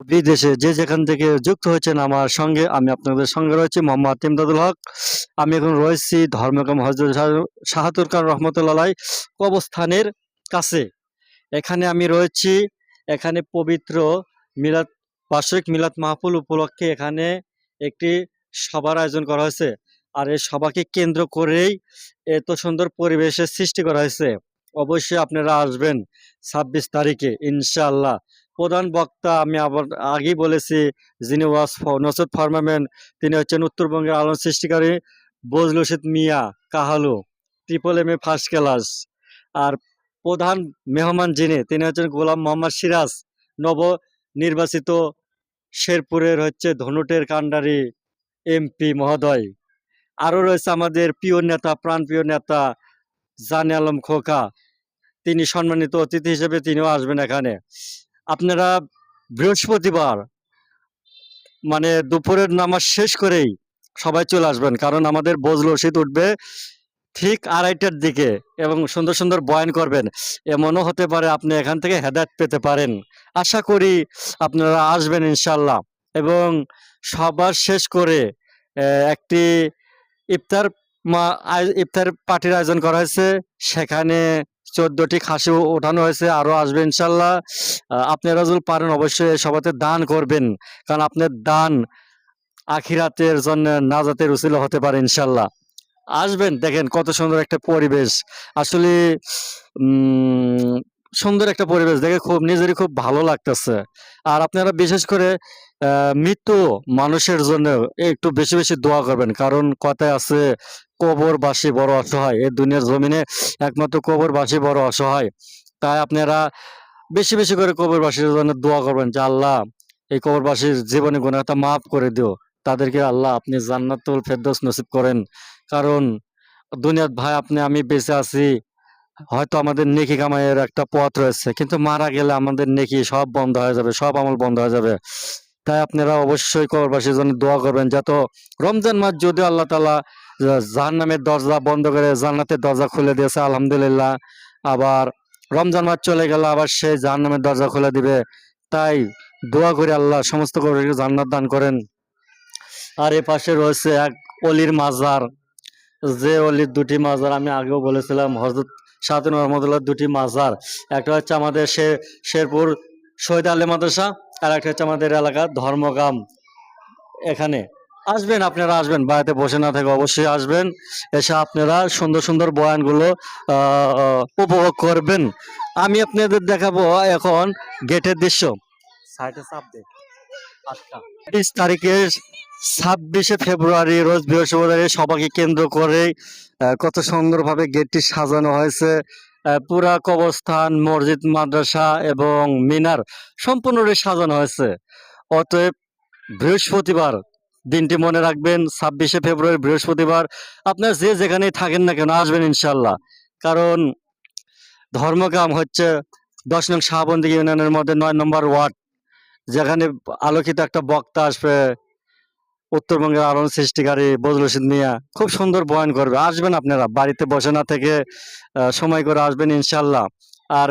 বিদেশে যে যেখান থেকে যুক্ত হয়েছেন আমার সঙ্গে, আমি আপনাদের সঙ্গে রয়েছি মোহাম্মদ ইমদাদুল হক। আমি এখন রয়েছি ধর্মকাম হযরত শাহাতুর খান রহমতুল্লাহ আলাইহ কবরস্থানের কাছে। এখানে আমি রয়েছি। এখানে পবিত্র মিলাদ বার্ষিক মিলাদ মাহফিল উপলক্ষে এখানে একটি সভার আয়োজন করা হয়েছে। আর এই সভাকে কেন্দ্র করেই এত সুন্দর পরিবেশের সৃষ্টি করা হয়েছে। অবশ্যই আপনারা আসবেন ২৬ তারিখে ইনশাআল্লাহ। প্রধান বক্তা আমি আবার আগেই বলেছি, যিনি নসরত ফরমাবেন, তিনি হচ্ছেন উত্তরবঙ্গের আলোড়ন সৃষ্টিকারী বজলুল রশিদ মিয়া Kahalu, triple M A first class. আর প্রধান মেহমান যিনি, তিনি হচ্ছেন গোলাম মোহাম্মদ সিরাজ, নব নির্বাচিত শেরপুরের হচ্ছে ধনুটের কান্ডারি এমপি মহোদয়। আরও রয়েছে আমাদের প্রিয় নেতা, প্রাণপ্রিয় নেতা জানে আলম খোকা, তিনি সম্মানিত অতিথি হিসেবে তিনিও আসবেন এখানে। আপনারা বৃহস্পতিবার মানে দুপুরের নামাজ শেষ করেই সবাই চলে আসবেন, কারণ আমাদের বজলুল রশিদ উঠবে ঠিক ২:৩০টার দিকে এবং সুন্দর সুন্দর বয়ান করবেন। এমনও হতে পারে আপনি এখান থেকে হেদায়েত পেতে পারেন। আশা করি আপনারা আসবেন ইনশাল্লাহ। এবং সবার শেষ করে একটি ইফতার ইফতার পার্টির আয়োজন করা হয়েছে। সেখানে ১৪টি খাসি ওঠানো হয়েছে, আরও আসবে ইনশাল্লাহ। আপনারা যদি পারেন অবশ্যই এই সভাতে দান করবেন, কারণ আপনার দান আখিরাতের জন্য নাজাতের উসিলা হতে পারে ইনশাল্লাহ। আসবেন, দেখেন কত সুন্দর একটা পরিবেশ। আসলে সুন্দর একটা পরিবেশ দেখে খুব নিজেরই খুব ভালো লাগতেছে। আর আপনারা বিশেষ করে মৃত মানুষের জন্য একটু বেশি বেশি দোয়া করবেন, কারণ কথায় আছে কবরবাসী বড় অসহায়। এই দুনিয়ার জমিনে একমাত্র কবরবাসী বড় অসহায়। তাই আপনারা বেশি বেশি করে কবরবাসীর জন্য দোয়া করবেন যে আল্লাহ এই কবরবাসীর জীবনে গুনাহটা মাফ করে দিও, তাদেরকে আল্লাহ আপনি জান্নাতুল ফেরদৌস নসিব করেন। কারণ দুনিয়ার ভাই আপনি আমি বেঁচে আছি, হয়তো আমাদের নেকি কামাইয়ের একটা পথ রয়েছে, কিন্তু মারা গেলে আমাদের নেকি সব বন্ধ হয়ে যাবে, সব আমল বন্ধ হয়ে যাবে। তাই আপনারা অবশ্যই কবরবাসীর জন্য দোয়া করবেন, যত রমজান মাস যদিও আল্লাহ তাআলা জাহান্নামের দরজা বন্ধ করে জান্নাতের দরজা খুলে দিয়েছে আলহামদুলিল্লাহ, আবার রমজান মাস চলে গেলে আবার সেই জাহান্নামের দরজা খুলে দিবে। তাই দোয়া করে আল্লাহ সমস্ত কবরবাসীকে জান্নাত দান করেন। আর এ পাশে রয়েছে এক অলির মাজার, যে অলির দুটি মাজার আমি আগেও বলেছিলাম, হযরত শাহাতুর রহমতুল্লাহ দুটি মাজার। একটা হচ্ছে আমাদের শেরপুর শহীদ আলী মাদ্রাসা, আর একটা হচ্ছে আমাদের এলাকার ধর্মগ্রাম। এখানে আসবেন, আপনারা আসবেন, বাড়িতে বসে না থেকে অবশ্যই আসবেন। এসে আপনারা সুন্দর সুন্দর বয়ানগুলো উপভোগ করবেন। আমি আপনাদের দেখাবো এখন গেটের দৃশ্য। সাইডে চাপ দে। ২০ তারিখের ২৬শে ফেব্রুয়ারি রোজ বৃহস্পতিবার সবাইকে কেন্দ্র করে কত সুন্দরভাবে গেটটি সাজানো হয়েছে। পুরা কবরস্থান, মসজিদ, মাদ্রাসা এবং মিনার সম্পূর্ণরূপে সাজানো হয়েছে। অতএব বৃহস্পতিবার দিনটি মনে রাখবেন, ২৬শে ফেব্রুয়ারি বৃহস্পতিবার। আপনার যে যেখানেই থাকেন না কেন আসবেন ইনশাল্লাহ। কারণ ধর্মগ্রাম হচ্ছে ১০ নং শাহবন্দি ইউনিয়নের মধ্যে ৯ নম্বর ওয়ার্ড, যেখানে আলোকিত একটা বক্তা আসবে, উত্তরবঙ্গের আলোড়ন সৃষ্টিকারী বজলুল রশিদ মিয়া, খুব সুন্দর বয়ান করবে। আসবেন আপনারা, বাড়িতে বসে না থেকে সময় করে আসবেন ইনশাল্লাহ। আর